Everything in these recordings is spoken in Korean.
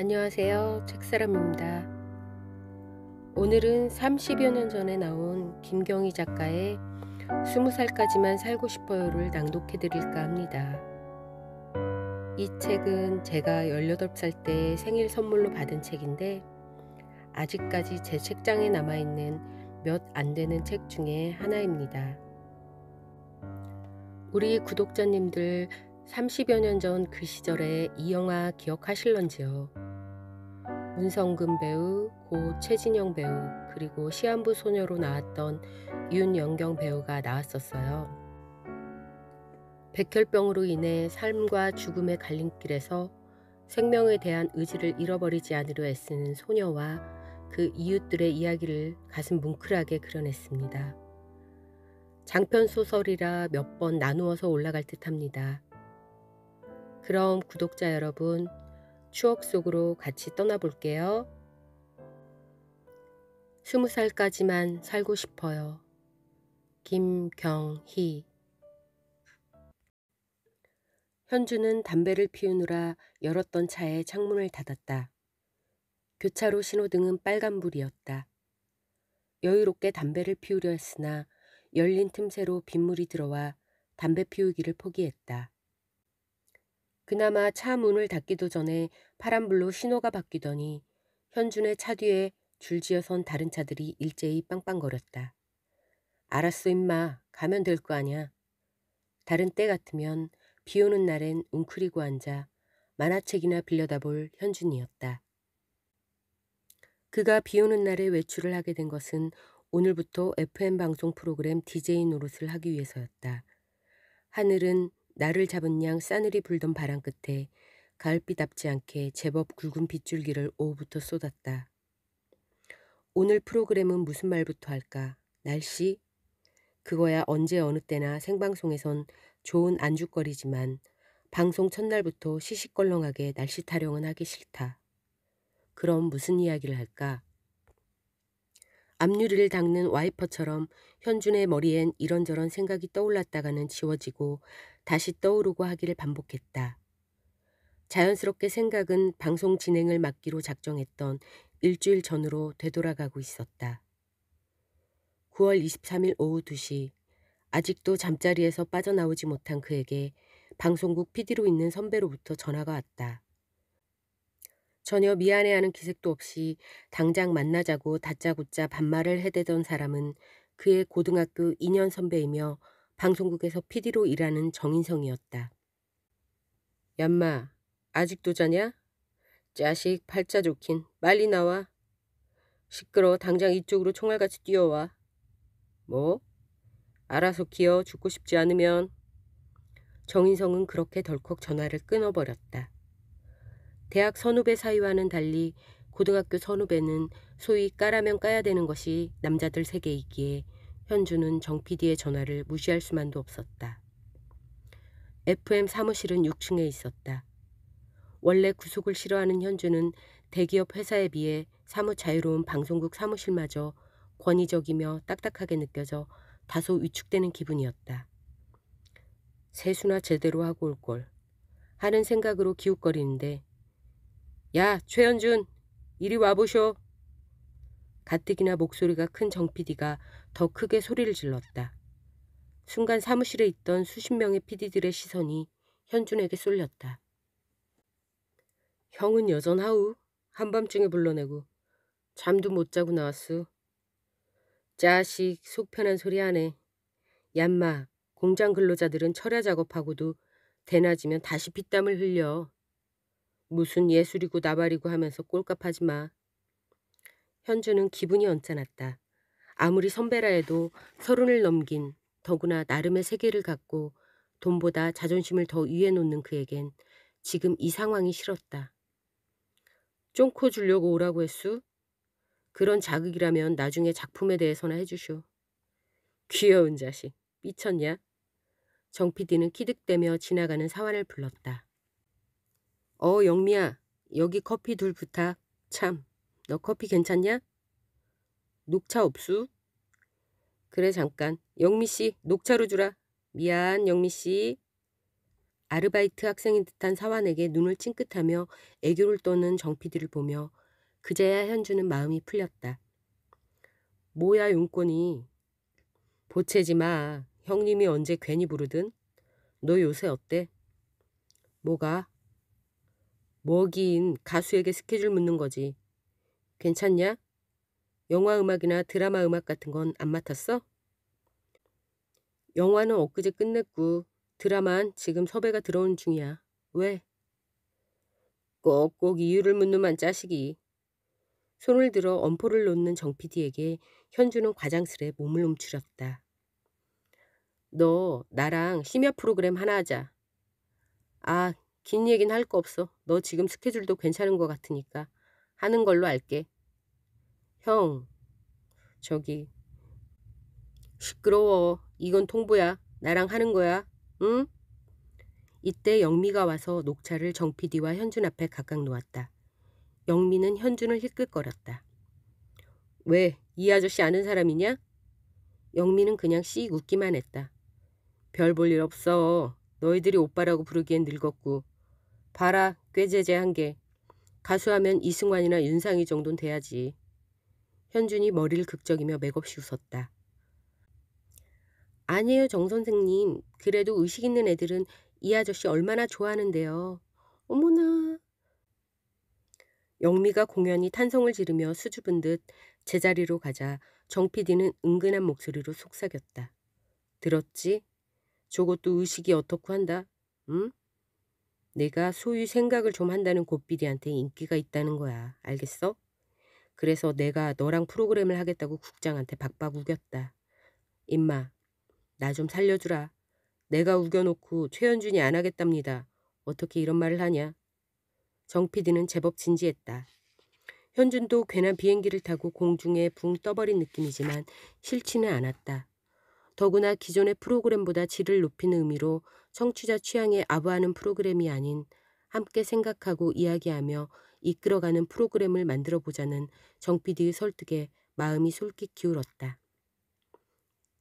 안녕하세요. 책사람입니다. 오늘은 30여 년 전에 나온 김경희 작가의 20살까지만 살고 싶어요를 낭독해 드릴까 합니다. 이 책은 제가 18살 때 생일 선물로 받은 책인데 아직까지 제 책장에 남아있는 몇 안 되는 책 중에 하나입니다. 우리 구독자님들 30여 년 전 그 시절에 이 영화 기억하실런지요? 문성근 배우, 고 최진영 배우, 그리고 시한부 소녀로 나왔던 윤영경 배우가 나왔었어요. 백혈병으로 인해 삶과 죽음의 갈림길에서 생명에 대한 의지를 잃어버리지 않으려 애쓰는 소녀와 그 이웃들의 이야기를 가슴 뭉클하게 그려냈습니다. 장편 소설이라 몇 번 나누어서 올라갈 듯합니다. 그럼 구독자 여러분, 추억 속으로 같이 떠나볼게요. 20살까지만 살고 싶어요. 김경희. 현주는 담배를 피우느라 열었던 차에 창문을 닫았다. 교차로 신호등은 빨간불이었다. 여유롭게 담배를 피우려 했으나 열린 틈새로 빗물이 들어와 담배 피우기를 포기했다. 그나마 차 문을 닫기도 전에 파란불로 신호가 바뀌더니 현준의 차 뒤에 줄지어 선 다른 차들이 일제히 빵빵거렸다. 알았어 임마, 가면 될 거 아냐. 다른 때 같으면 비 오는 날엔 웅크리고 앉아 만화책이나 빌려다 볼 현준이었다. 그가 비 오는 날에 외출을 하게 된 것은 오늘부터 FM 방송 프로그램 DJ 노릇을 하기 위해서였다. 하늘은 나를 잡은 양 싸늘히 불던 바람 끝에 가을빛답지 않게 제법 굵은 빗줄기를 오후부터 쏟았다. 오늘 프로그램은 무슨 말부터 할까? 날씨? 그거야 언제 어느 때나 생방송에선 좋은 안주거리지만 방송 첫날부터 시시껄렁하게 날씨 타령은 하기 싫다. 그럼 무슨 이야기를 할까? 앞유리를 닦는 와이퍼처럼 현준의 머리엔 이런저런 생각이 떠올랐다가는 지워지고 다시 떠오르고 하기를 반복했다. 자연스럽게 생각은 방송 진행을 맡기로 작정했던 일주일 전으로 되돌아가고 있었다. 9월 23일 오후 2시, 아직도 잠자리에서 빠져나오지 못한 그에게 방송국 PD로 있는 선배로부터 전화가 왔다. 전혀 미안해하는 기색도 없이 당장 만나자고 다짜고짜 반말을 해대던 사람은 그의 고등학교 2년 선배이며 방송국에서 PD로 일하는 정인성이었다. 얌마, 아직도 자냐? 자식 팔자 좋긴, 빨리 나와. 시끄러워, 당장 이쪽으로 총알같이 뛰어와. 뭐? 알아서 기어, 죽고 싶지 않으면. 정인성은 그렇게 덜컥 전화를 끊어버렸다. 대학 선후배 사이와는 달리 고등학교 선후배는 소위 까라면 까야 되는 것이 남자들 세계이기에 현주는 정 PD의 전화를 무시할 수만도 없었다. FM 사무실은 6층에 있었다. 원래 구속을 싫어하는 현주는 대기업 회사에 비해 사뭇 자유로운 방송국 사무실마저 권위적이며 딱딱하게 느껴져 다소 위축되는 기분이었다. 세수나 제대로 하고 올걸 하는 생각으로 기웃거리는데 야, 최현준, 이리 와보쇼. 가뜩이나 목소리가 큰 정 PD가 더 크게 소리를 질렀다. 순간 사무실에 있던 수십 명의 PD들의 시선이 현준에게 쏠렸다. 형은 여전하우? 한밤중에 불러내고 잠도 못 자고 나왔수. 자식 속 편한 소리 하네. 얌마, 공장 근로자들은 철야 작업하고도 대낮이면 다시 피땀을 흘려. 무슨 예술이고 나발이고 하면서 꼴값하지 마. 현주는 기분이 언짢았다. 아무리 선배라 해도 30을 넘긴 더구나 나름의 세계를 갖고 돈보다 자존심을 더 위에 놓는 그에겐 지금 이 상황이 싫었다. 쫑코 주려고 오라고 했수? 그런 자극이라면 나중에 작품에 대해서나 해주쇼. 귀여운 자식, 삐쳤냐? 정 PD는 키득대며 지나가는 사환을 불렀다. 영미야, 여기 커피 둘 부탁. 참, 너 커피 괜찮냐? 녹차 없수? 그래 잠깐. 영미씨 녹차로 주라. 미안 영미씨. 아르바이트 학생인 듯한 사환에게 눈을 찡긋하며 애교를 떠는 정 PD를 보며 그제야 현주는 마음이 풀렸다. 뭐야 용건이. 보채지 마. 형님이 언제 괜히 부르든. 너 요새 어때? 뭐가? 뭐긴 가수에게 스케줄 묻는 거지. 괜찮냐? 영화 음악이나 드라마 음악 같은 건 안 맡았어? 영화는 엊그제 끝냈고 드라마는 지금 섭외가 들어오는 중이야. 왜? 꼭꼭 이유를 묻는만 짜식이. 손을 들어 엄포를 놓는 정 PD에게 현주는 과장스레 몸을 움츠렸다. 너 나랑 심야 프로그램 하나 하자. 아, 긴 얘긴 할 거 없어. 너 지금 스케줄도 괜찮은 것 같으니까 하는 걸로 알게. 형, 저기 시끄러워. 이건 통보야. 나랑 하는 거야. 응? 이때 영미가 와서 녹차를 정 PD와 현준 앞에 각각 놓았다. 영미는 현준을 힐끗거렸다. 왜? 이 아저씨 아는 사람이냐? 영미는 그냥 씩 웃기만 했다. 별 볼 일 없어. 너희들이 오빠라고 부르기엔 늙었고. 봐라, 꾀제제한 게. 가수하면 이승환이나 윤상이 정도는 돼야지. 현준이 머리를 극적이며 맥없이 웃었다. 아니에요, 정 선생님. 그래도 의식 있는 애들은 이 아저씨 얼마나 좋아하는데요. 어머나. 영미가 공연히 탄성을 지르며 수줍은 듯 제자리로 가자 정 PD는 은근한 목소리로 속삭였다. 들었지? 저것도 의식이 어떻고 한다. 응? 내가 소위 생각을 좀 한다는 고삐디한테 인기가 있다는 거야. 알겠어? 그래서 내가 너랑 프로그램을 하겠다고 국장한테 박박 우겼다. 임마, 나 좀 살려주라. 내가 우겨놓고 최현준이 안 하겠답니다. 어떻게 이런 말을 하냐? 정 PD는 제법 진지했다. 현준도 괜한 비행기를 타고 공중에 붕 떠버린 느낌이지만 싫지는 않았다. 더구나 기존의 프로그램보다 질을 높이는 의미로 청취자 취향에 아부하는 프로그램이 아닌 함께 생각하고 이야기하며 이끌어가는 프로그램을 만들어보자는 정 PD의 설득에 마음이 솔깃 기울었다.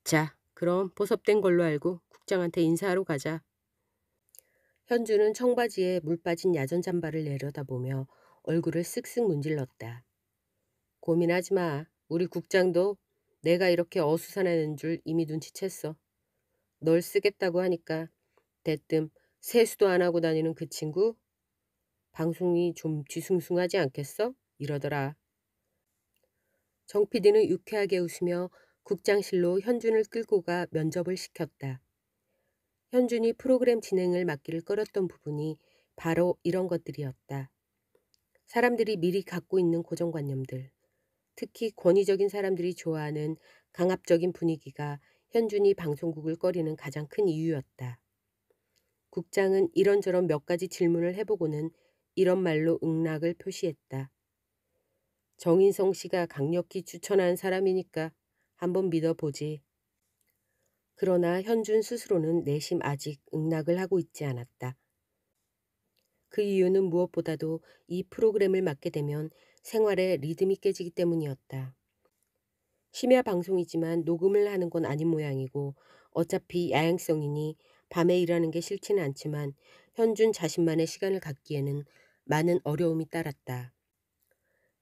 자, 그럼 보섭된 걸로 알고 국장한테 인사하러 가자. 현주는 청바지에 물 빠진 야전 잠바를 내려다보며 얼굴을 쓱쓱 문질렀다. 고민하지 마. 우리 국장도 내가 이렇게 어수선하는 줄 이미 눈치챘어. 널 쓰겠다고 하니까 대뜸 세수도 안 하고 다니는 그 친구? 방송이 좀 뒤숭숭하지 않겠어? 이러더라. 정 PD는 유쾌하게 웃으며 국장실로 현준을 끌고 가 면접을 시켰다. 현준이 프로그램 진행을 맡기를 꺼렸던 부분이 바로 이런 것들이었다. 사람들이 미리 갖고 있는 고정관념들, 특히 권위적인 사람들이 좋아하는 강압적인 분위기가 현준이 방송국을 꺼리는 가장 큰 이유였다. 국장은 이런저런 몇 가지 질문을 해보고는 이런 말로 응낙을 표시했다. 정인성 씨가 강력히 추천한 사람이니까 한번 믿어보지. 그러나 현준 스스로는 내심 아직 응낙을 하고 있지 않았다. 그 이유는 무엇보다도 이 프로그램을 맡게 되면 생활의 리듬이 깨지기 때문이었다. 심야 방송이지만 녹음을 하는 건 아닌 모양이고 어차피 야행성이니 밤에 일하는 게 싫지는 않지만 현준 자신만의 시간을 갖기에는 많은 어려움이 따랐다.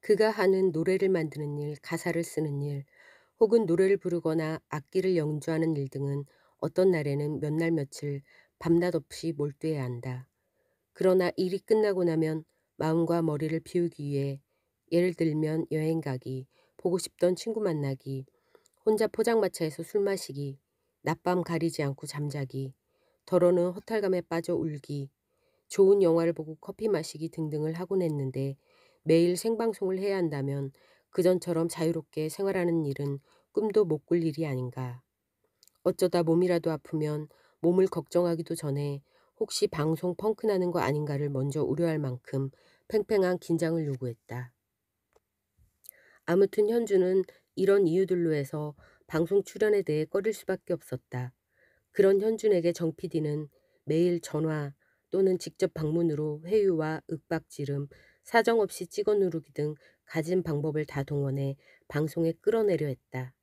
그가 하는 노래를 만드는 일, 가사를 쓰는 일, 혹은 노래를 부르거나 악기를 연주하는 일 등은 어떤 날에는 몇 날 며칠 밤낮 없이 몰두해야 한다. 그러나 일이 끝나고 나면 마음과 머리를 비우기 위해 예를 들면 여행 가기, 보고 싶던 친구 만나기, 혼자 포장마차에서 술 마시기, 낮밤 가리지 않고 잠자기, 더러는 허탈감에 빠져 울기, 좋은 영화를 보고 커피 마시기 등등을 하곤 했는데 매일 생방송을 해야 한다면 그전처럼 자유롭게 생활하는 일은 꿈도 못 꿀 일이 아닌가. 어쩌다 몸이라도 아프면 몸을 걱정하기도 전에 혹시 방송 펑크나는 거 아닌가를 먼저 우려할 만큼 팽팽한 긴장을 요구했다. 아무튼 현주는 이런 이유들로 해서 방송 출연에 대해 꺼릴 수밖에 없었다. 그런 현준에게 정 PD는 매일 전화 또는 직접 방문으로 회유와 윽박지름, 사정없이 찍어 누르기 등 가진 방법을 다 동원해 방송에 끌어내려 했다.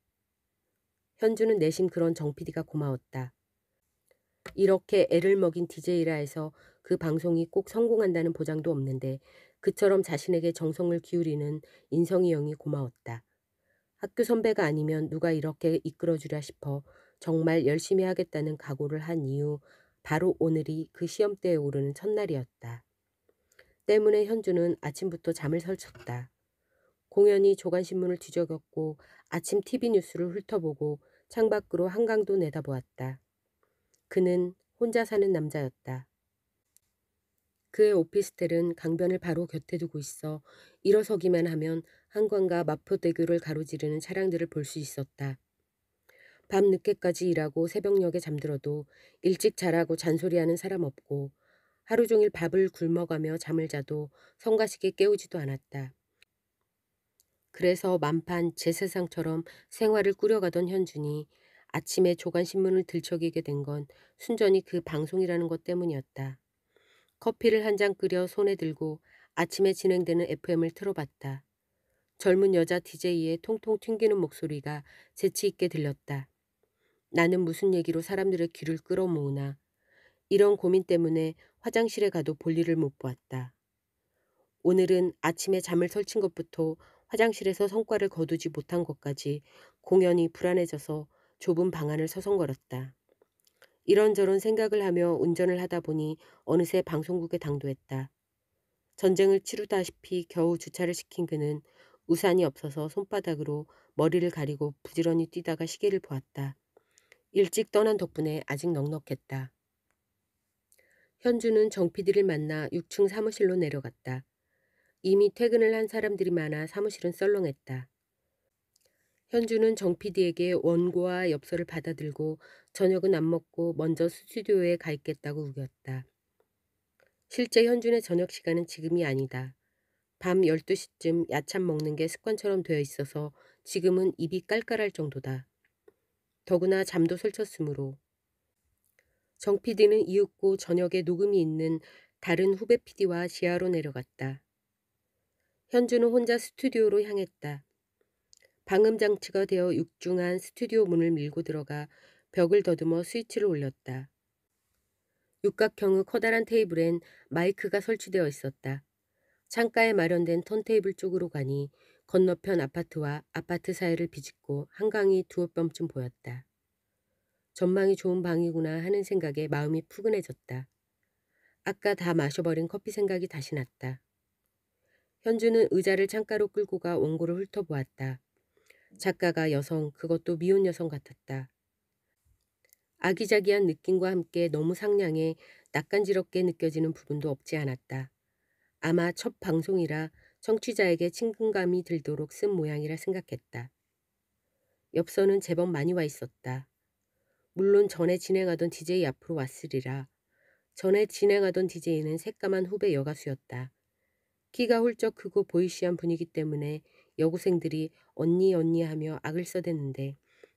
현주는 내심 그런 정 PD가 고마웠다. 이렇게 애를 먹인 DJ라 해서 그 방송이 꼭 성공한다는 보장도 없는데 그처럼 자신에게 정성을 기울이는 인성이 형이 고마웠다. 학교 선배가 아니면 누가 이렇게 이끌어주랴 싶어 정말 열심히 하겠다는 각오를 한 이후 바로 오늘이 그 시험대에 오르는 첫날이었다. 때문에 현주는 아침부터 잠을 설쳤다. 공연히 조간신문을 뒤적였고 아침 TV 뉴스를 훑어보고 창밖으로 한강도 내다보았다. 그는 혼자 사는 남자였다. 그의 오피스텔은 강변을 바로 곁에 두고 있어 일어서기만 하면 한강과 마포대교를 가로지르는 차량들을 볼 수 있었다. 밤 늦게까지 일하고 새벽녘에 잠들어도 일찍 자라고 잔소리하는 사람 없고 하루 종일 밥을 굶어가며 잠을 자도 성가시게 깨우지도 않았다. 그래서 만판 제 세상처럼 생활을 꾸려가던 현준이 아침에 조간신문을 들춰기게 된 건 순전히 그 방송이라는 것 때문이었다. 커피를 한 잔 끓여 손에 들고 아침에 진행되는 FM을 틀어봤다. 젊은 여자 DJ의 통통 튕기는 목소리가 재치 있게 들렸다. 나는 무슨 얘기로 사람들의 귀를 끌어모으나. 이런 고민 때문에 화장실에 가도 볼일을 못 보았다. 오늘은 아침에 잠을 설친 것부터 화장실에서 성과를 거두지 못한 것까지 공연히 불안해져서 좁은 방 안을 서성거렸다. 이런저런 생각을 하며 운전을 하다 보니 어느새 방송국에 당도했다. 전쟁을 치르다시피 겨우 주차를 시킨 그는 우산이 없어서 손바닥으로 머리를 가리고 부지런히 뛰다가 시계를 보았다. 일찍 떠난 덕분에 아직 넉넉했다. 현주는 정 PD를 만나 6층 사무실로 내려갔다. 이미 퇴근을 한 사람들이 많아 사무실은 썰렁했다. 현주는 정 PD에게 원고와 엽서를 받아들고 저녁은 안 먹고 먼저 스튜디오에 가 있겠다고 우겼다. 실제 현준의 저녁 시간은 지금이 아니다. 밤 12시쯤 야참 먹는 게 습관처럼 되어 있어서 지금은 입이 깔깔할 정도다. 더구나 잠도 설쳤으므로. 정 PD는 이윽고 저녁에 녹음이 있는 다른 후배 PD와 지하로 내려갔다. 현주는 혼자 스튜디오로 향했다. 방음 장치가 되어 육중한 스튜디오 문을 밀고 들어가 벽을 더듬어 스위치를 올렸다. 육각형의 커다란 테이블엔 마이크가 설치되어 있었다. 창가에 마련된 턴테이블 쪽으로 가니 건너편 아파트와 아파트 사이를 비집고 한강이 두어 뼘쯤 보였다. 전망이 좋은 방이구나 하는 생각에 마음이 푸근해졌다. 아까 다 마셔버린 커피 생각이 다시 났다. 현주는 의자를 창가로 끌고 가 원고를 훑어보았다. 작가가 여성, 그것도 미혼 여성 같았다. 아기자기한 느낌과 함께 너무 상냥해 낯간지럽게 느껴지는 부분도 없지 않았다. 아마 첫 방송이라 청취자에게 친근감이 들도록 쓴 모양이라 생각했다. 엽서는 제법 많이 와 있었다. 물론 전에 진행하던 DJ 앞으로 왔으리라. 전에 진행하던 DJ는 새까만 후배 여가수였다. 키가 훌쩍 크고 보이시한 분이기 때문에 여고생들이 언니 언니 하며 악을 써댔는데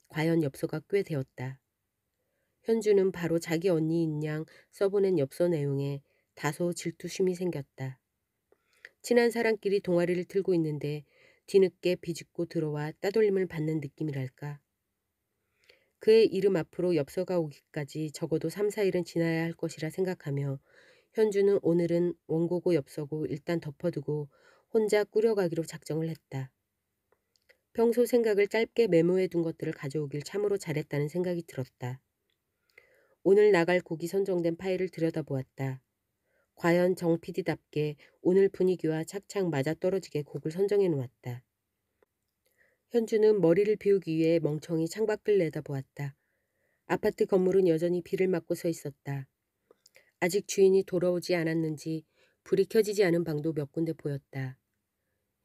과연 엽서가 꽤 되었다. 현주는 바로 자기 언니인 양 써보낸 엽서 내용에 다소 질투심이 생겼다. 친한 사람끼리 동아리를 틀고 있는데 뒤늦게 비집고 들어와 따돌림을 받는 느낌이랄까. 그의 이름 앞으로 엽서가 오기까지 적어도 3, 4일은 지나야 할 것이라 생각하며 현주는 오늘은 원고고 엽서고 일단 덮어두고 혼자 꾸려가기로 작정을 했다. 평소 생각을 짧게 메모해 둔 것들을 가져오길 참으로 잘했다는 생각이 들었다. 오늘 나갈 곡이 선정된 파일을 들여다보았다. 과연 정 PD답게 오늘 분위기와 착착 맞아떨어지게 곡을 선정해 놓았다. 현주는 머리를 비우기 위해 멍청이 창밖을 내다보았다. 아파트 건물은 여전히 비를 맞고 서 있었다. 아직 주인이 돌아오지 않았는지 불이 켜지지 않은 방도 몇 군데 보였다.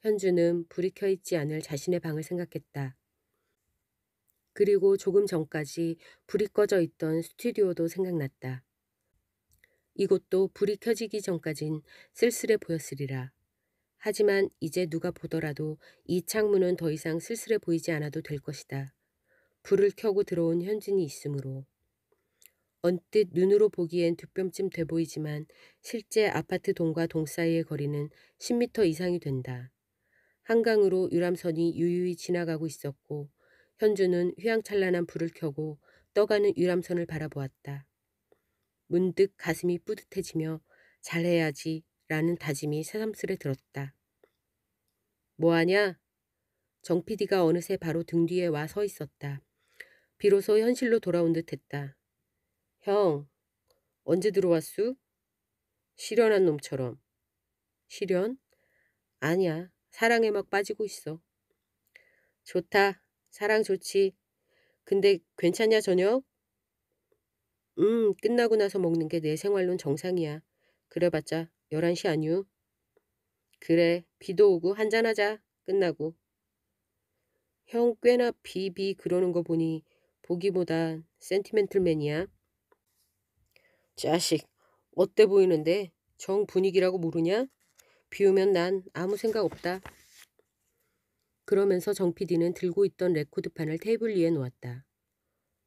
현주는 불이 켜있지 않을 자신의 방을 생각했다. 그리고 조금 전까지 불이 꺼져 있던 스튜디오도 생각났다. 이곳도 불이 켜지기 전까진 쓸쓸해 보였으리라. 하지만 이제 누가 보더라도 이 창문은 더 이상 쓸쓸해 보이지 않아도 될 것이다. 불을 켜고 들어온 현준이 있으므로. 언뜻 눈으로 보기엔 두 뼘쯤 돼 보이지만 실제 아파트 동과 동 사이의 거리는 10m 이상이 된다. 한강으로 유람선이 유유히 지나가고 있었고 현주는 휘황찬란한 불을 켜고 떠가는 유람선을 바라보았다. 문득 가슴이 뿌듯해지며 잘해야지 라는 다짐이 새삼스레 들었다. 뭐하냐? 정 PD가 어느새 바로 등 뒤에 와 서 있었다. 비로소 현실로 돌아온 듯 했다. 형, 언제 들어왔수? 실연한 놈처럼. 실연? 아니야. 사랑에 막 빠지고 있어. 좋다. 사랑 좋지. 근데 괜찮냐 저녁? 끝나고 나서 먹는 게 내 생활론 정상이야. 그래봤자 11시 아니유? 그래. 비도 오고 한잔하자. 끝나고. 형 꽤나 비비 그러는 거 보니 보기보단 센티멘틀맨이야. 자식, 어때 보이는데? 정 분위기라고 모르냐? 비 오면 난 아무 생각 없다. 그러면서 정 PD는 들고 있던 레코드판을 테이블 위에 놓았다.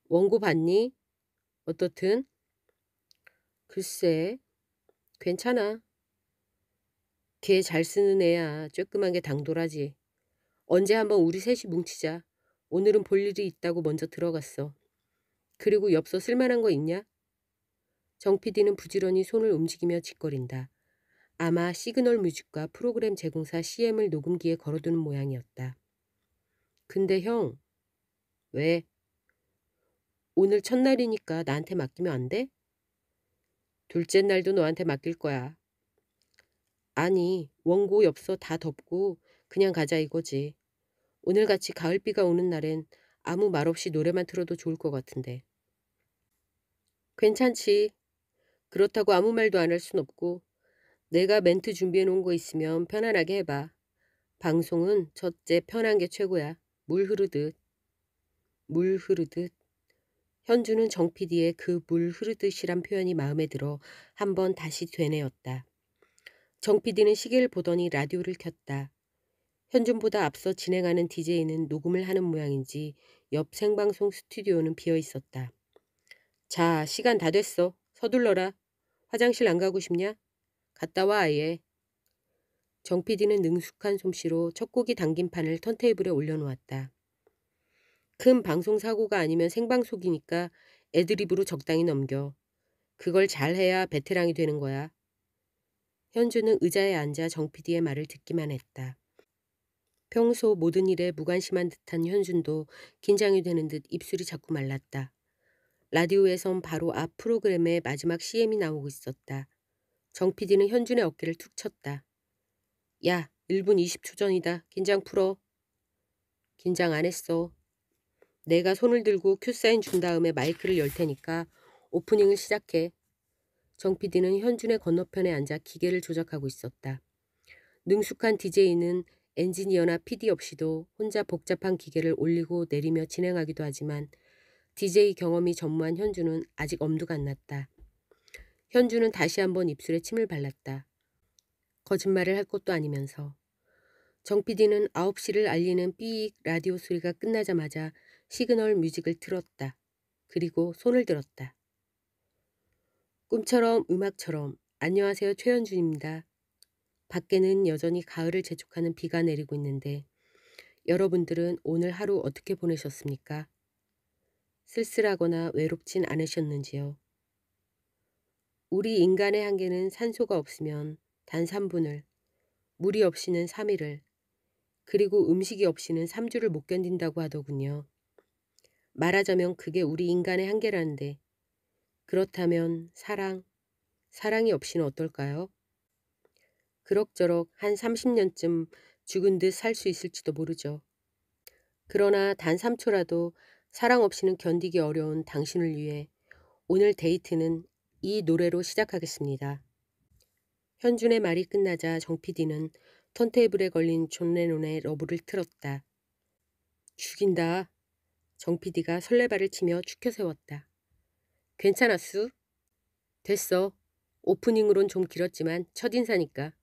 원고 봤니? 어떻든? 글쎄, 괜찮아. 걔 잘 쓰는 애야. 쬐끄만 게 당돌하지. 언제 한번 우리 셋이 뭉치자. 오늘은 볼 일이 있다고 먼저 들어갔어. 그리고 엽서 쓸만한 거 있냐? 정 PD는 부지런히 손을 움직이며 짓거린다. 아마 시그널 뮤직과 프로그램 제공사 CM을 녹음기에 걸어두는 모양이었다. 근데 형, 왜? 오늘 첫날이니까 나한테 맡기면 안 돼? 둘째 날도 너한테 맡길 거야. 아니, 원고 엽서 다 덮고 그냥 가자 이거지. 오늘같이 가을비가 오는 날엔 아무 말 없이 노래만 틀어도 좋을 것 같은데. 괜찮지. 그렇다고 아무 말도 안 할 순 없고 내가 멘트 준비해 놓은 거 있으면 편안하게 해봐. 방송은 첫째 편한 게 최고야. 물 흐르듯. 물 흐르듯. 현주는 정 PD의 그 물 흐르듯이란 표현이 마음에 들어 한번 다시 되뇌었다. 정 PD는 시계를 보더니 라디오를 켰다. 현준보다 앞서 진행하는 DJ는 녹음을 하는 모양인지 옆 생방송 스튜디오는 비어 있었다. 자, 시간 다 됐어. 서둘러라. 화장실 안 가고 싶냐? 갔다 와 아예. 정 PD는 능숙한 솜씨로 첫 곡이 담긴 판을 턴테이블에 올려놓았다. 큰 방송 사고가 아니면 생방송이니까 애드립으로 적당히 넘겨. 그걸 잘해야 베테랑이 되는 거야. 현주는 의자에 앉아 정 PD의 말을 듣기만 했다. 평소 모든 일에 무관심한 듯한 현준도 긴장이 되는 듯 입술이 자꾸 말랐다. 라디오에선 바로 앞 프로그램의 마지막 CM이 나오고 있었다. 정 PD는 현준의 어깨를 툭 쳤다. 야, 1분 20초 전이다. 긴장 풀어. 긴장 안 했어. 내가 손을 들고 큐사인 준 다음에 마이크를 열 테니까 오프닝을 시작해. 정 PD는 현준의 건너편에 앉아 기계를 조작하고 있었다. 능숙한 DJ는 엔지니어나 PD 없이도 혼자 복잡한 기계를 올리고 내리며 진행하기도 하지만 DJ 경험이 전무한 현주는 아직 엄두가 안 났다. 현주는 다시 한번 입술에 침을 발랐다. 거짓말을 할 것도 아니면서. 정 PD는 9시를 알리는 삐익 라디오 소리가 끝나자마자 시그널 뮤직을 틀었다. 그리고 손을 들었다. 꿈처럼 음악처럼 안녕하세요 최현준입니다. 밖에는 여전히 가을을 재촉하는 비가 내리고 있는데 여러분들은 오늘 하루 어떻게 보내셨습니까? 쓸쓸하거나 외롭진 않으셨는지요? 우리 인간의 한계는 산소가 없으면 단 3분을, 물이 없이는 3일을, 그리고 음식이 없이는 3주를 못 견딘다고 하더군요. 말하자면 그게 우리 인간의 한계라는데 그렇다면 사랑이 없이는 어떨까요? 그럭저럭 한 30년쯤 죽은 듯 살 수 있을지도 모르죠. 그러나 단 3초라도 사랑 없이는 견디기 어려운 당신을 위해 오늘 데이트는 이 노래로 시작하겠습니다. 현준의 말이 끝나자 정 PD는 턴테이블에 걸린 존 레논의 러브를 틀었다. 죽인다. 정 PD가 설레발을 치며 축혀 세웠다. 괜찮았수? 됐어. 오프닝으론 좀 길었지만 첫인사니까.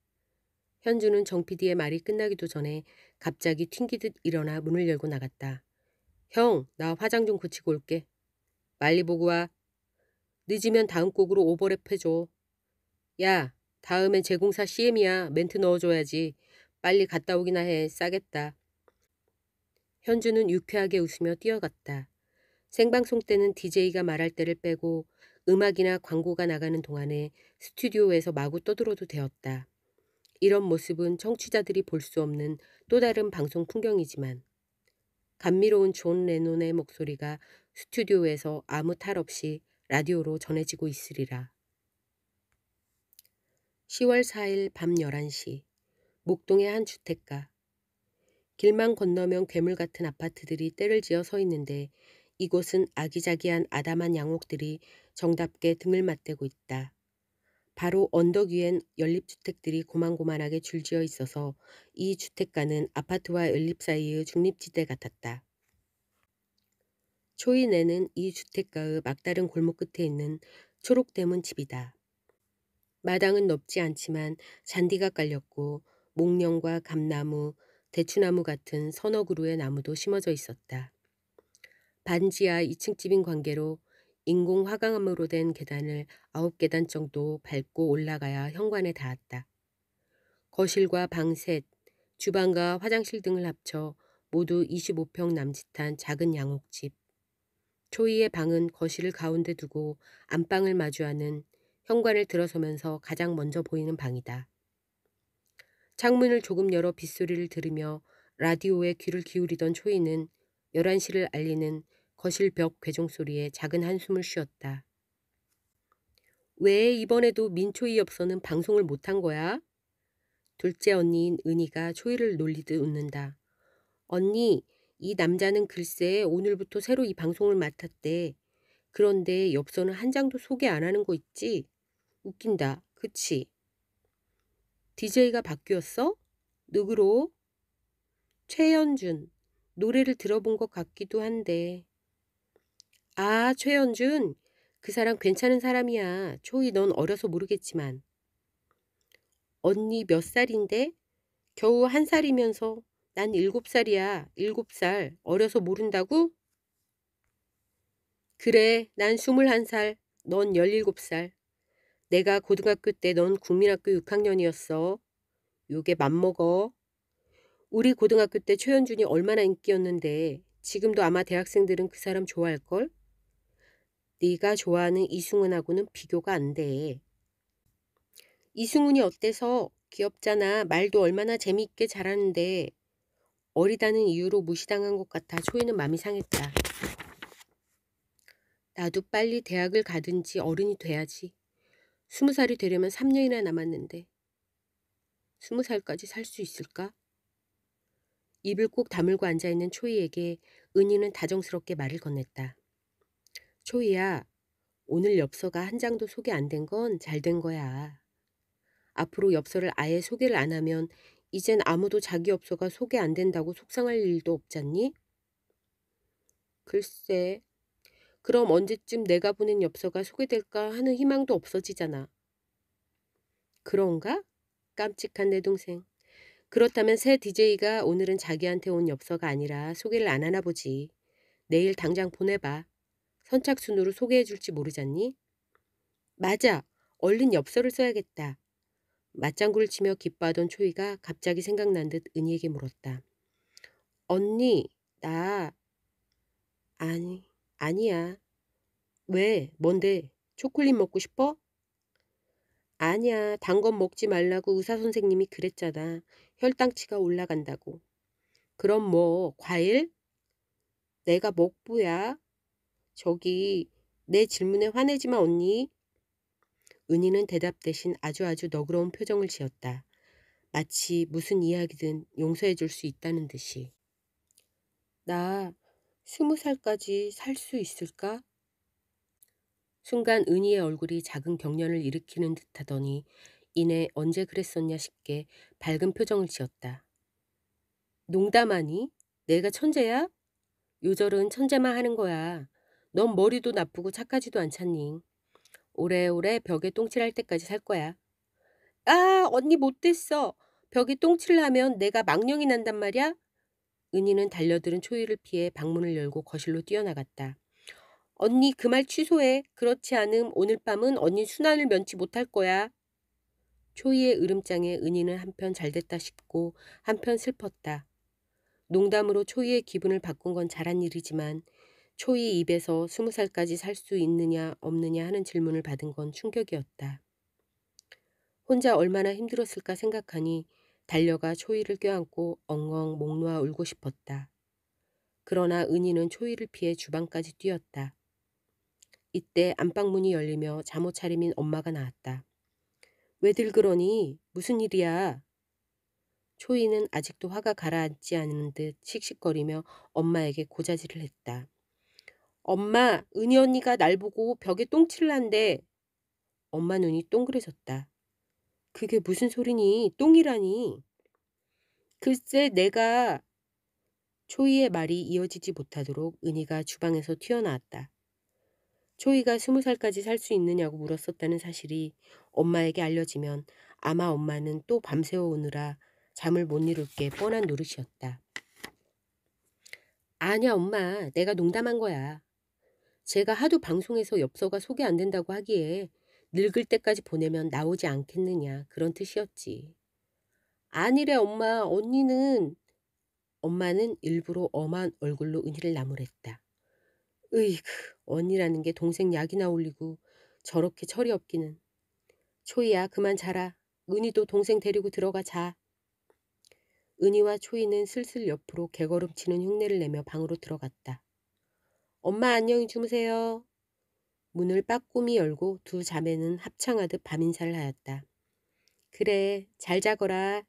현주는 정 PD의 말이 끝나기도 전에 갑자기 튕기듯 일어나 문을 열고 나갔다. 형, 나 화장 좀 고치고 올게. 빨리 보고 와. 늦으면 다음 곡으로 오버랩 해줘. 야, 다음엔 제공사 CM이야. 멘트 넣어줘야지. 빨리 갔다 오기나 해. 싸겠다. 현주는 유쾌하게 웃으며 뛰어갔다. 생방송 때는 DJ가 말할 때를 빼고 음악이나 광고가 나가는 동안에 스튜디오에서 마구 떠들어도 되었다. 이런 모습은 청취자들이 볼 수 없는 또 다른 방송 풍경이지만 감미로운 존 레논의 목소리가 스튜디오에서 아무 탈 없이 라디오로 전해지고 있으리라. 10월 4일 밤 11시 목동의 한 주택가. 길만 건너면 괴물 같은 아파트들이 때를 지어 서 있는데 이곳은 아기자기한 아담한 양옥들이 정답게 등을 맞대고 있다. 바로 언덕 위엔 연립주택들이 고만고만하게 줄지어 있어서 이 주택가는 아파트와 연립 사이의 중립지대 같았다. 초이내는 이 주택가의 막다른 골목 끝에 있는 초록대문 집이다. 마당은 넓지 않지만 잔디가 깔렸고 목련과 감나무, 대추나무 같은 서너 그루의 나무도 심어져 있었다. 반지하 2층 집인 관계로 인공 화강암으로 된 계단을 9계단 정도 밟고 올라가야 현관에 닿았다. 거실과 방 셋, 주방과 화장실 등을 합쳐 모두 25평 남짓한 작은 양옥집. 초이의 방은 거실을 가운데 두고 안방을 마주하는 현관을 들어서면서 가장 먼저 보이는 방이다. 창문을 조금 열어 빗소리를 들으며 라디오에 귀를 기울이던 초이는 11시를 알리는 거실 벽 괴종 소리에 작은 한숨을 쉬었다. 왜 이번에도 민초이 엽서는 방송을 못한 거야? 둘째 언니인 은희가 초이를 놀리듯 웃는다. 언니, 이 남자는 글쎄 오늘부터 새로 이 방송을 맡았대. 그런데 엽서는 한 장도 소개 안 하는 거 있지? 웃긴다. 그치? DJ가 바뀌었어? 누구로? 최연준. 노래를 들어본 것 같기도 한데. 아, 최연준. 그 사람 괜찮은 사람이야. 초이 넌 어려서 모르겠지만. 언니 몇 살인데? 겨우 1살이면서 난 7살이야. 7살. 어려서 모른다고? 그래, 난 21살. 넌 17살. 내가 고등학교 때 넌 국민학교 6학년이었어. 요게 맘먹어. 우리 고등학교 때 최현준이 얼마나 인기였는데 지금도 아마 대학생들은 그 사람 좋아할걸? 네가 좋아하는 이승훈하고는 비교가 안 돼. 이승훈이 어때서? 귀엽잖아. 말도 얼마나 재미있게 잘하는데. 어리다는 이유로 무시당한 것 같아 초이는 맘이 상했다. 나도 빨리 대학을 가든지 어른이 돼야지. 20살이 되려면 3년이나 남았는데. 20살까지 살 수 있을까? 입을 꼭 다물고 앉아있는 초이에게 은희는 다정스럽게 말을 건넸다. 초이야, 오늘 엽서가 한 장도 소개 안 된 건 잘 된 거야. 앞으로 엽서를 아예 소개를 안 하면 이젠 아무도 자기 엽서가 소개 안 된다고 속상할 일도 없잖니? 글쎄, 그럼 언제쯤 내가 보낸 엽서가 소개될까 하는 희망도 없어지잖아. 그런가? 깜찍한 내 동생. 그렇다면 새 DJ가 오늘은 자기한테 온 엽서가 아니라 소개를 안 하나 보지. 내일 당장 보내봐. 선착순으로 소개해줄지 모르잖니? 맞아. 얼른 엽서를 써야겠다. 맞장구를 치며 기뻐하던 초이가 갑자기 생각난 듯 은희에게 물었다. 언니, 나... 아니야. 왜? 뭔데? 초콜릿 먹고 싶어? 아니야. 단 건 먹지 말라고 의사 선생님이 그랬잖아. 혈당치가 올라간다고. 그럼 뭐, 과일? 내가 먹부야. 저기, 내 질문에 화내지 마, 언니. 은희는 대답 대신 아주 너그러운 표정을 지었다. 마치 무슨 이야기든 용서해 줄 수 있다는 듯이. 나 20살까지 살 수 있을까? 순간 은희의 얼굴이 작은 경련을 일으키는 듯하더니 이내 언제 그랬었냐 싶게 밝은 표정을 지었다. 농담하니? 내가 천재야? 요절은 천재만 하는 거야. 넌 머리도 나쁘고 착하지도 않잖니. 오래오래 벽에 똥칠할 때까지 살 거야. 아, 언니 못됐어. 벽에 똥칠을 하면 내가 망령이 난단 말이야? 은희는 달려들은 초이를 피해 방문을 열고 거실로 뛰어나갔다. 언니 그 말 취소해. 그렇지 않음 오늘 밤은 언니 순환을 면치 못할 거야. 초이의 으름장에 은희는 한편 잘됐다 싶고 한편 슬펐다. 농담으로 초이의 기분을 바꾼 건 잘한 일이지만 초이 입에서 20살까지 살 수 있느냐 없느냐 하는 질문을 받은 건 충격이었다. 혼자 얼마나 힘들었을까 생각하니 달려가 초이를 껴안고 엉엉 목 놓아 울고 싶었다. 그러나 은희는 초이를 피해 주방까지 뛰었다. 이때 안방문이 열리며 잠옷 차림인 엄마가 나왔다. "왜들 그러니? 무슨 일이야?" 초이는 아직도 화가 가라앉지 않은 듯 씩씩거리며 엄마에게 고자질을 했다. "엄마, 은희 언니가 날 보고 벽에 똥칠을 한대." 엄마 눈이 동그래졌다. "그게 무슨 소리니? 똥이라니." "글쎄 내가." 초이의 말이 이어지지 못하도록 은희가 주방에서 튀어나왔다. 초이가 20살까지 살 수 있느냐고 물었었다는 사실이 엄마에게 알려지면 아마 엄마는 또 밤새워 오느라 잠을 못 이룰 게 뻔한 노릇이었다. "아니야 엄마, 내가 농담한 거야. 제가 하도 방송에서 엽서가 소개 안 된다고 하기에 늙을 때까지 보내면 나오지 않겠느냐 그런 뜻이었지." "아니래 엄마, 언니는." 엄마는 일부러 엄한 얼굴로 은희를 나무랬다. "으이그, 언니라는 게 동생 약이나 올리고 저렇게 철이 없기는. 초이야 그만 자라. 은희도 동생 데리고 들어가 자." 은희와 초이는 슬슬 옆으로 개걸음치는 흉내를 내며 방으로 들어갔다. "엄마 안녕히 주무세요." 문을 빠꾸미 열고 두 자매는 합창하듯 밤인사를 하였다. "그래, 잘 자거라."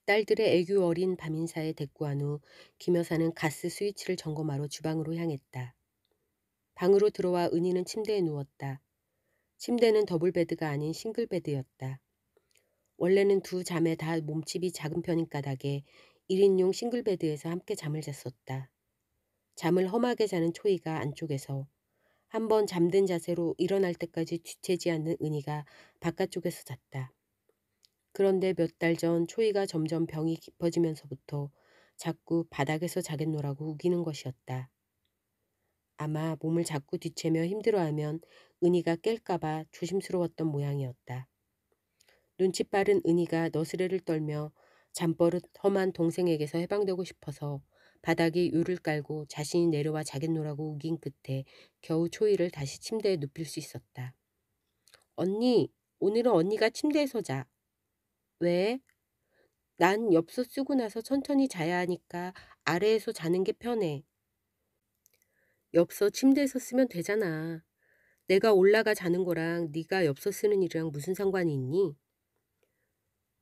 딸들의 애교 어린 밤인사에 대꾸한 후 김 여사는 가스 스위치를 점검하러 주방으로 향했다. 방으로 들어와 은희는 침대에 누웠다. 침대는 더블베드가 아닌 싱글베드였다. 원래는 두 자매 다 몸집이 작은 편인 까닭에 1인용 싱글베드에서 함께 잠을 잤었다. 잠을 험하게 자는 초이가 안쪽에서, 한번 잠든 자세로 일어날 때까지 뒤채지 않는 은희가 바깥쪽에서 잤다. 그런데 몇 달 전 초이가 점점 병이 깊어지면서부터 자꾸 바닥에서 자겠노라고 우기는 것이었다. 아마 몸을 자꾸 뒤채며 힘들어하면 은희가 깰까봐 조심스러웠던 모양이었다. 눈치 빠른 은희가 너스레를 떨며 잠버릇 험한 동생에게서 해방되고 싶어서 바닥에 유를 깔고 자신이 내려와 자겠노라고 우긴 끝에 겨우 초이를 다시 침대에 눕힐 수 있었다. "언니, 오늘은 언니가 침대에서 자." "왜?" "난 엽서 쓰고 나서 천천히 자야 하니까 아래에서 자는 게 편해." "엽서 침대에서 쓰면 되잖아. 내가 올라가 자는 거랑 네가 엽서 쓰는 일이랑 무슨 상관이 있니?"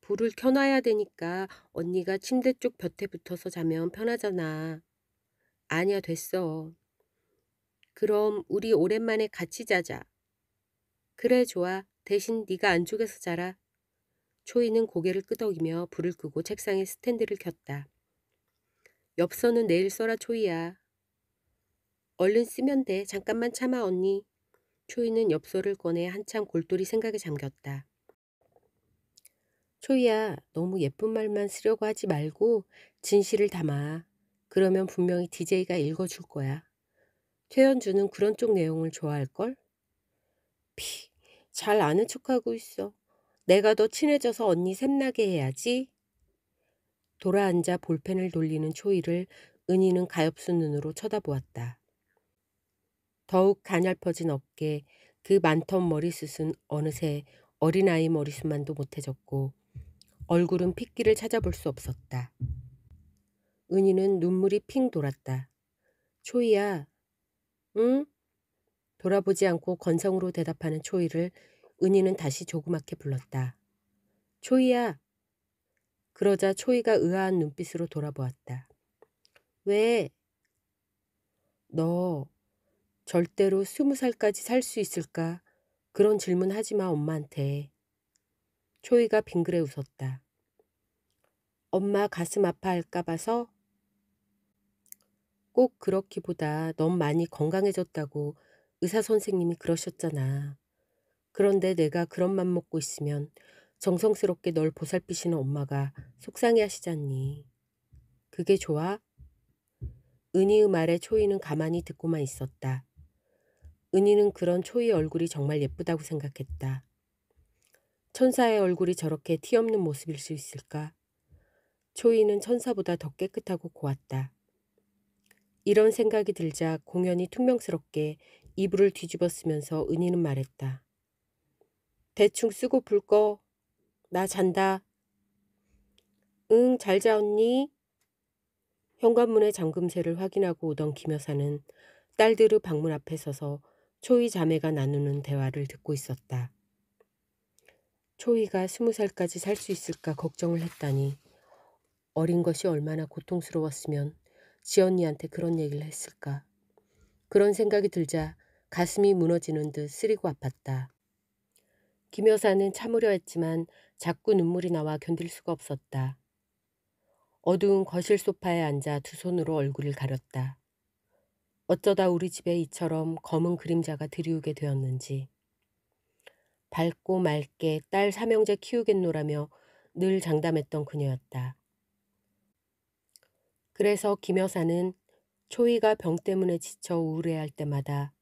"불을 켜놔야 되니까 언니가 침대 쪽 볕에 붙어서 자면 편하잖아." "아니야, 됐어." "그럼 우리 오랜만에 같이 자자." "그래, 좋아. 대신 네가 안쪽에서 자라." 초이는 고개를 끄덕이며 불을 끄고 책상에 스탠드를 켰다. "엽서는 내일 써라 초이야." "얼른 쓰면 돼. 잠깐만 참아 언니." 초이는 엽서를 꺼내 한참 골똘히 생각에 잠겼다. "초이야, 너무 예쁜 말만 쓰려고 하지 말고 진실을 담아. 그러면 분명히 DJ가 읽어줄 거야. 최연주는 그런 쪽 내용을 좋아할걸?" 피, 잘 아는 척하고 있어. 내가 더 친해져서 언니 샘나게 해야지. 돌아앉아 볼펜을 돌리는 초이를 은희는 가엾은 눈으로 쳐다보았다. 더욱 가냘퍼진 어깨, 그 많던 머리숱은 어느새 어린아이 머리숱만도 못해졌고 얼굴은 핏기를 찾아볼 수 없었다. 은희는 눈물이 핑 돌았다. "초이야." "응?" 돌아보지 않고 건성으로 대답하는 초이를 은희는 다시 조그맣게 불렀다. "초이야." 그러자 초이가 의아한 눈빛으로 돌아보았다. "왜?" "너 절대로 20살까지 살 수 있을까? 그런 질문 하지 마 엄마한테." 초이가 빙그레 웃었다. "엄마 가슴 아파할까 봐서?" "꼭 그렇기보다 넌 많이 건강해졌다고 의사 선생님이 그러셨잖아. 그런데 내가 그런 맘 먹고 있으면 정성스럽게 널 보살피시는 엄마가 속상해하시잖니. 그게 좋아?" 은희의 말에 초이는 가만히 듣고만 있었다. 은희는 그런 초이의 얼굴이 정말 예쁘다고 생각했다. 천사의 얼굴이 저렇게 티 없는 모습일 수 있을까? 초이는 천사보다 더 깨끗하고 고왔다. 이런 생각이 들자 공연히 퉁명스럽게 이불을 뒤집어 쓰면서 은희는 말했다. 대충 쓰고 불 꺼. 나 잔다. 응, 잘 자 언니. 현관문의 잠금쇠를 확인하고 오던 김 여사는 딸들의 방문 앞에 서서 초이 자매가 나누는 대화를 듣고 있었다. 초이가 20살까지 살 수 있을까 걱정을 했다니 어린 것이 얼마나 고통스러웠으면 지언니한테 그런 얘기를 했을까. 그런 생각이 들자 가슴이 무너지는 듯 쓰리고 아팠다. 김 여사는 참으려 했지만 자꾸 눈물이 나와 견딜 수가 없었다. 어두운 거실 소파에 앉아 두 손으로 얼굴을 가렸다. 어쩌다 우리 집에 이처럼 검은 그림자가 드리우게 되었는지. 밝고 맑게 딸 삼형제 키우겠노라며 늘 장담했던 그녀였다. 그래서 김 여사는 초이가 병 때문에 지쳐 우울해할 때마다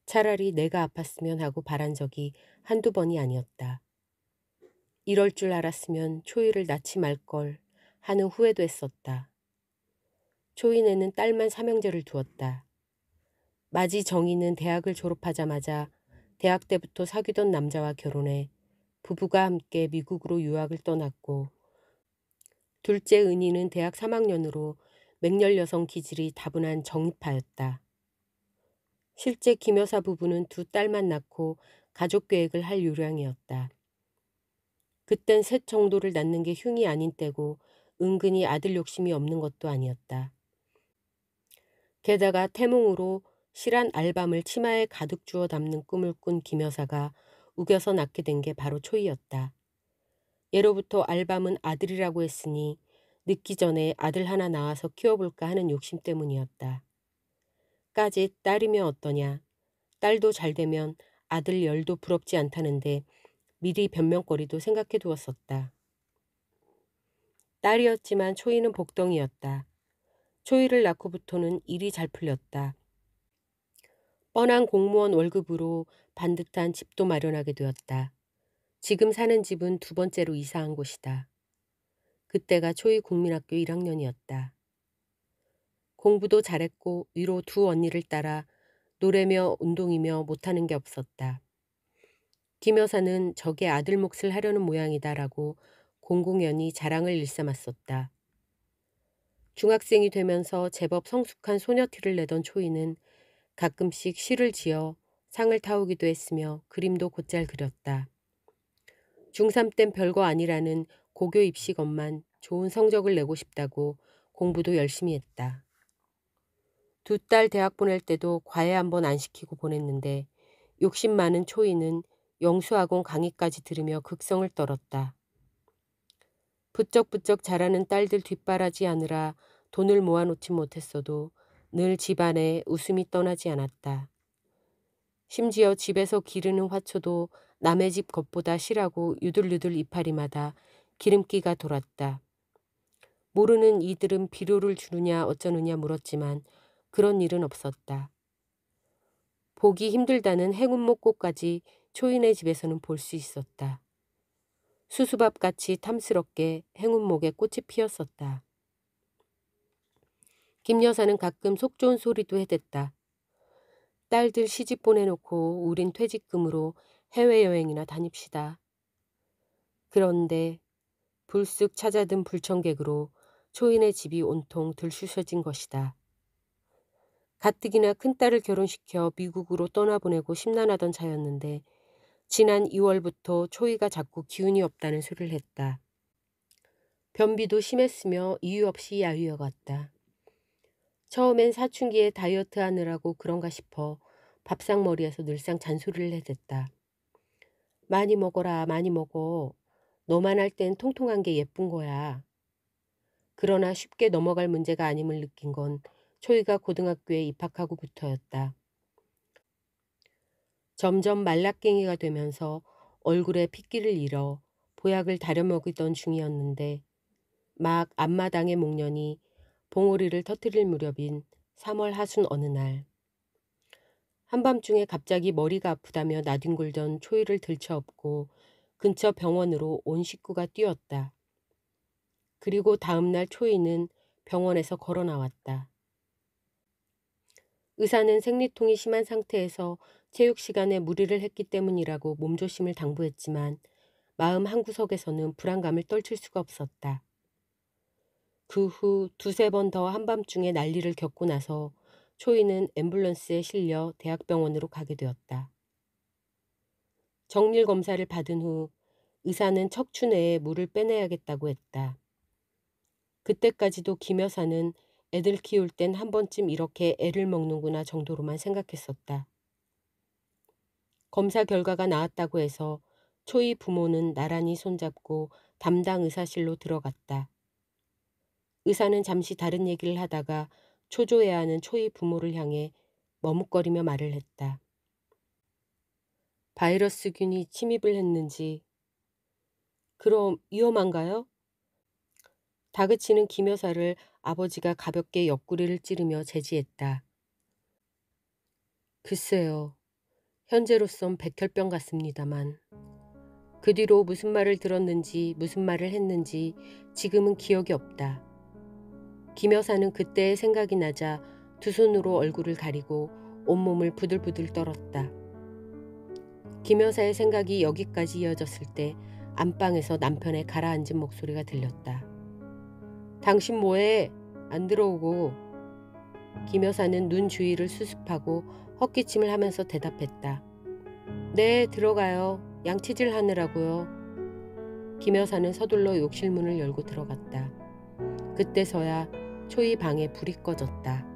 차라리 내가 아팠으면 하고 바란 적이 한두 번이 아니었다. 이럴 줄 알았으면 초이를 낳지 말걸 하는 후회도 했었다. 초이네는 딸만 삼형제를 두었다. 마지 정희는 대학을 졸업하자마자 대학 때부터 사귀던 남자와 결혼해 부부가 함께 미국으로 유학을 떠났고 둘째 은희는 대학 3학년으로 맹렬 여성 기질이 다분한 정입하였다. 실제 김 여사 부부는 두 딸만 낳고 가족 계획을 할 요량이었다. 그땐 셋 정도를 낳는 게 흉이 아닌 때고 은근히 아들 욕심이 없는 것도 아니었다. 게다가 태몽으로 실한 알밤을 치마에 가득 주워 담는 꿈을 꾼 김 여사가 우겨서 낳게 된 게 바로 초이였다. 예로부터 알밤은 아들이라고 했으니 늦기 전에 아들 하나 낳아서 키워볼까 하는 욕심 때문이었다. 까짓 딸이면 어떠냐. 딸도 잘 되면 아들 열도 부럽지 않다는데 미리 변명거리도 생각해 두었었다. 딸이었지만 초이는 복덩이였다. 초이를 낳고부터는 일이 잘 풀렸다. 뻔한 공무원 월급으로 반듯한 집도 마련하게 되었다. 지금 사는 집은 두 번째로 이사한 곳이다. 그때가 초이 국민학교 1학년이었다. 공부도 잘했고 위로 두 언니를 따라 노래며 운동이며 못하는 게 없었다. 김 여사는 저게 아들 몫을 하려는 모양이다라고 공공연히 자랑을 일삼았었다. 중학생이 되면서 제법 성숙한 소녀티를 내던 초이는 가끔씩 시를 지어 상을 타오기도 했으며 그림도 곧잘 그렸다. 중3 땐 별거 아니라는 고교 입시건만 좋은 성적을 내고 싶다고 공부도 열심히 했다. 두 딸 대학 보낼 때도 과외 한 번 안 시키고 보냈는데 욕심 많은 초이는 영수학원 강의까지 들으며 극성을 떨었다. 부쩍부쩍 자라는 딸들 뒷바라지 하느라 돈을 모아놓지 못했어도 늘 집안에 웃음이 떠나지 않았다. 심지어 집에서 기르는 화초도 남의 집 것보다 실하고 유들유들 이파리마다 기름기가 돌았다. 모르는 이들은 비료를 주느냐 어쩌느냐 물었지만 그런 일은 없었다. 보기 힘들다는 행운목꽃까지 초인의 집에서는 볼 수 있었다. 수수밥같이 탐스럽게 행운목에 꽃이 피었었다. 김 여사는 가끔 속 좋은 소리도 해댔다. 딸들 시집 보내놓고 우린 퇴직금으로 해외여행이나 다닙시다. 그런데 불쑥 찾아든 불청객으로 초인의 집이 온통 들쑤셔진 것이다. 가뜩이나 큰딸을 결혼시켜 미국으로 떠나보내고 심란하던 차였는데 지난 2월부터 초이가 자꾸 기운이 없다는 소리를 했다. 변비도 심했으며 이유 없이 야위어갔다. 처음엔 사춘기에 다이어트 하느라고 그런가 싶어 밥상머리에서 늘상 잔소리를 해댔다. 많이 먹어라, 많이 먹어. 너만 할 땐 통통한 게 예쁜 거야. 그러나 쉽게 넘어갈 문제가 아님을 느낀 건 초이가 고등학교에 입학하고부터였다. 점점 말라깽이가 되면서 얼굴에 핏기를 잃어 보약을 다려먹이던 중이었는데 막 앞마당의 목련이 봉오리를 터뜨릴 무렵인 3월 하순 어느 날 한밤중에 갑자기 머리가 아프다며 나뒹굴던 초이를 들쳐업고 근처 병원으로 온 식구가 뛰었다. 그리고 다음 날 초이는 병원에서 걸어 나왔다. 의사는 생리통이 심한 상태에서 체육 시간에 무리를 했기 때문이라고 몸조심을 당부했지만 마음 한구석에서는 불안감을 떨칠 수가 없었다. 그 후 두세 번 더 한밤중에 난리를 겪고 나서 초이는 앰뷸런스에 실려 대학병원으로 가게 되었다. 정밀 검사를 받은 후 의사는 척추 내에 물을 빼내야겠다고 했다. 그때까지도 김 여사는 애들 키울 땐 한 번쯤 이렇게 애를 먹는구나 정도로만 생각했었다. 검사 결과가 나왔다고 해서 초이 부모는 나란히 손잡고 담당 의사실로 들어갔다. 의사는 잠시 다른 얘기를 하다가 초조해하는 초이 부모를 향해 머뭇거리며 말을 했다. 바이러스균이 침입을 했는지. 그럼 위험한가요? 다그치는 김 여사를 아버지가 가볍게 옆구리를 찌르며 제지했다. 글쎄요. 현재로선 백혈병 같습니다만. 그 뒤로 무슨 말을 들었는지 무슨 말을 했는지 지금은 기억이 없다. 김 여사는 그때의 생각이 나자 두 손으로 얼굴을 가리고 온몸을 부들부들 떨었다. 김 여사의 생각이 여기까지 이어졌을 때 안방에서 남편의 가라앉은 목소리가 들렸다. 당신 뭐해? 안 들어오고. 김 여사는 눈 주위를 수습하고 헛기침을 하면서 대답했다. 네, 들어가요. 양치질 하느라고요. 김 여사는 서둘러 욕실 문을 열고 들어갔다. 그때서야 초이 방에 불이 꺼졌다.